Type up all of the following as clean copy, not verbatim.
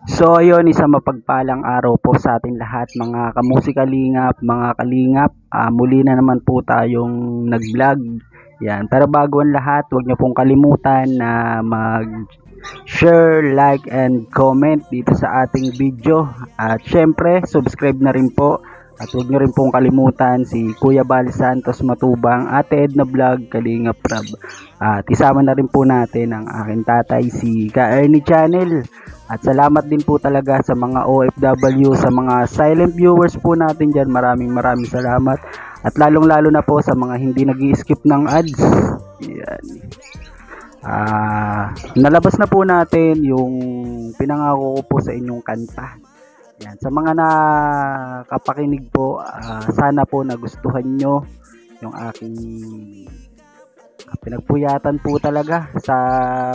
So ayun, isang mapagpalang araw po sa atin lahat mga kamusikalingap, mga kalingap. Muli na naman po tayong nag-vlog. Yan. Pero bago ang lahat, huwag niyo pong kalimutan na mag-share, like, and comment dito sa ating video. At syempre, subscribe na rin po. At huwag niyo rin pong kalimutan si Kuya Bal Santos Matubang, Ate Edna Vlog, Kalingap Rab. At isama na rin po natin ang aking tatay, si Ka Ernie Channel. At salamat din po talaga sa mga OFW, sa mga silent viewers po natin dyan. Maraming salamat. At lalong lalo na po sa mga hindi nag-i-skip ng ads. Yan. Nalabas na po natin yung pinangako ko po sa inyong kanta. Yan. Sa mga nakapakinig po, sana po nagustuhan nyo yung aking pinagpuyatan po talaga. Sa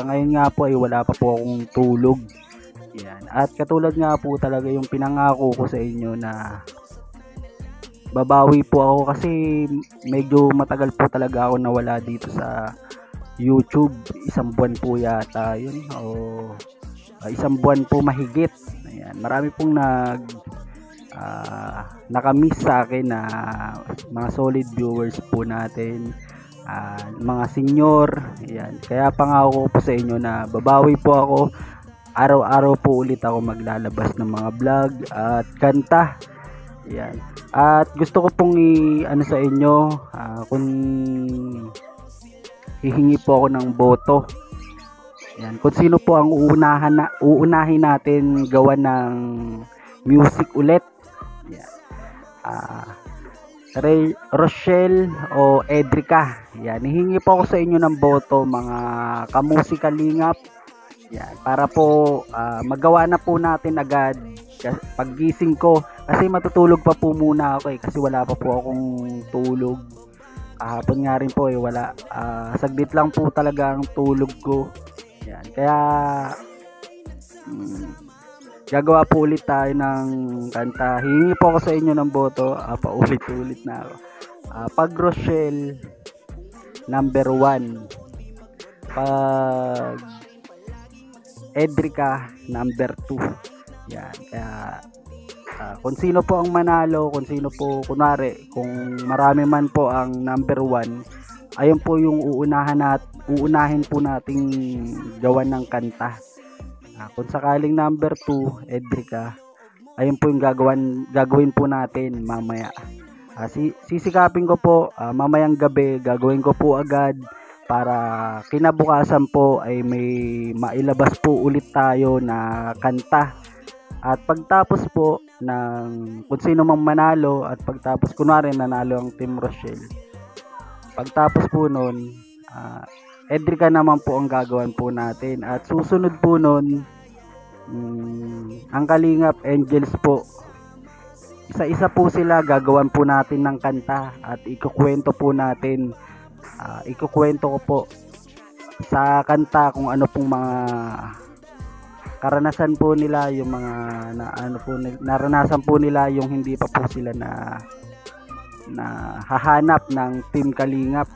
ngayon nga po ay wala pa po akong tulog. Yan. At katulad nga po talaga yung pinangako ko sa inyo na babawi po ako kasi medyo matagal po talaga ako nawala dito sa YouTube. Isang buwan po yata yun o isang buwan po mahigit. Ayan. Marami pong nakamiss sa akin na mga solid viewers po natin, mga senior. Ayan. Kaya pangako po sa inyo na babawi po ako. Araw-araw po ulit ako maglalabas ng mga vlog at kanta. Ayan. At gusto ko pong ano sa inyo, kung hihingi po ako ng boto. Ayan. Kung sino po ang uunahin natin gawa ng music ulit. Ayan. Rochelle o Edrica. Ayan. Hihingi po ako sa inyo ng boto mga kamusikalingap. Yan, para po magawa na po natin agad paggising ko kasi matutulog pa po muna ako kasi wala pa po akong tulog. Kahapon nga rin po wala, saglit lang po talaga ang tulog ko. Yan, kaya gagawa po ulit tayo ng kanta. Hihingi po ako sa inyo ng boto, paulit-ulit na ako. Pag Rochelle number 1, pag Edrica number 2. Yan. Kaya kung sino po ang manalo, kung sino po kunwari, kung marami man po ang number 1, ayun po yung uunahin po nating gawan ng kanta. Kung sakaling number 2, Edrica, ayun po yung gagawin po natin mamaya. Sisikapin ko po mamayang gabi, gagawin ko po agad para kinabukasan po ay may mailabas po ulit tayo na kanta. At pagtapos po ng kung sino mang manalo at pagtapos kunwari nanalo ang Team Rochelle, pagtapos po nun, Edrica naman po ang gagawan po natin. At susunod po nun, ang Kalingap Angels po, isa-isa po sila gagawan po natin ng kanta at ikukwento po natin. Ikukwento ko po sa kanta kung ano pong mga karanasan po nila, yung mga naranasan po nila yung hindi pa po sila na hahanap ng Team Kalingap.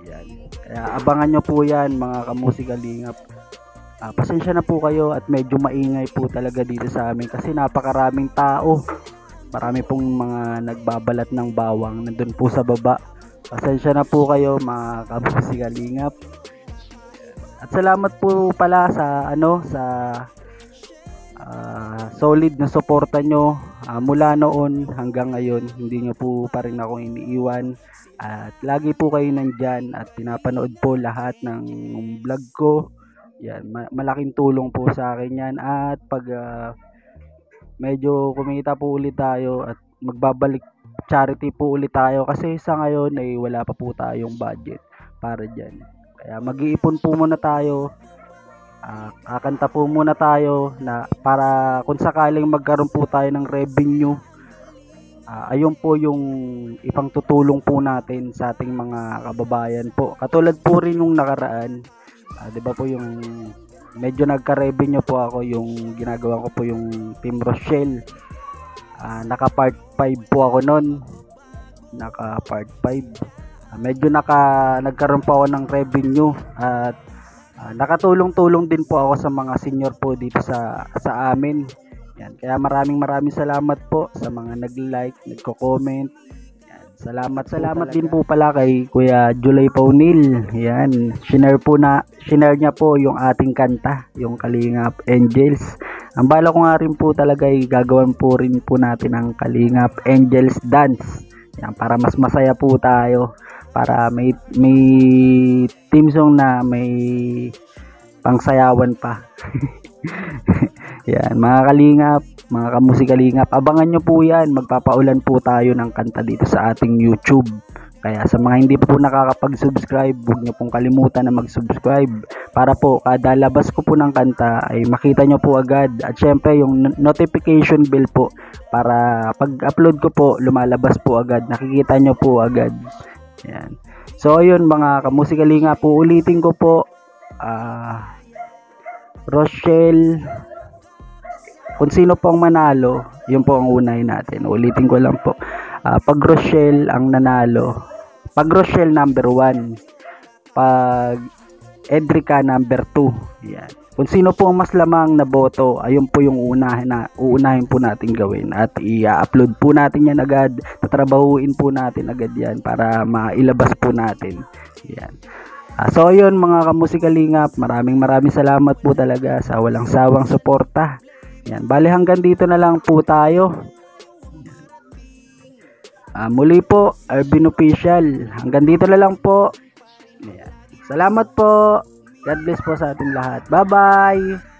Yan. Kaya abangan nyo po yan mga kamusikalingap. Pasensya na po kayo at medyo maingay po talaga dito sa amin kasi napakaraming tao. Marami pong mga nagbabalat ng bawang nandun po sa baba. Pasensya na po kayo mga kamusikalingap. At salamat po pala sa solid na suporta nyo mula noon hanggang ngayon. Hindi nyo po pa rin ako iniiwan. At lagi po kayo nandyan at pinapanood po lahat ng vlog ko. Yan, malaking tulong po sa akin yan. At pag medyo kumita po ulit tayo at magbabalik charity po ulit tayo kasi sa ngayon ay wala pa po tayong budget para dyan. Kaya mag-iipon po muna tayo, kakanta po muna tayo na para kung sakaling magkaroon po tayo ng revenue, ayun po yung ipangtutulong po natin sa ating mga kababayan po. Katulad po rin nung nakaraan, di ba po yung medyo nagka-revenue po ako, yung ginagawa ko po yung Team Rochelle. Naka part 5 po ako nun. Naka part 5. Medyo nagkaroon po ako ng revenue at Nakatulong-tulong din po ako sa mga senior po dito sa amin. Yan. Kaya maraming salamat po sa mga nag-like, nagko-comment. Yan. Salamat din po pala kay Kuya July Paunil. Yan. Shinare niya po yung ating kanta, yung Kalingap Angels. Ang bala ko nga rin po talaga ay gagawin po rin po natin ang Kalingap Angels Dance. Yan, para mas masaya po tayo. Para may team song na may pangsayawan pa. Yan, mga kalingap, mga kamusikalingap, abangan nyo po yan. Magpapaulan po tayo ng kanta dito sa ating YouTube. Kaya sa mga hindi po nakakapag-subscribe, huwag nyo pong kalimutan na mag-subscribe para po kada labas ko po ng kanta ay makita nyo po agad. At syempre yung notification bell po para pag-upload ko po lumalabas po agad, nakikita nyo po agad. Yan. So ayun mga kamusikalinga po, ulitin ko po, Rochelle, kung sino pong manalo, yun po ang unahin natin. Ulitin ko lang po, pag Rochelle ang nanalo, pag Rochelle number 1, pag Edrica number 2. Yan. Kung sino po ang mas lamang na boto, ayun po yung uunahin po natin gawin at i-upload po natin yan agad, tatrabahuin po natin agad yan para mailabas po natin yan. So ayun mga kamusikalingap, maraming salamat po talaga sa walang sawang suporta yan. Bali hanggang dito na lang po tayo. Muli po Arvin Official, hanggang dito na lang po yan. Salamat po. God bless po sa ating lahat. Bye-bye!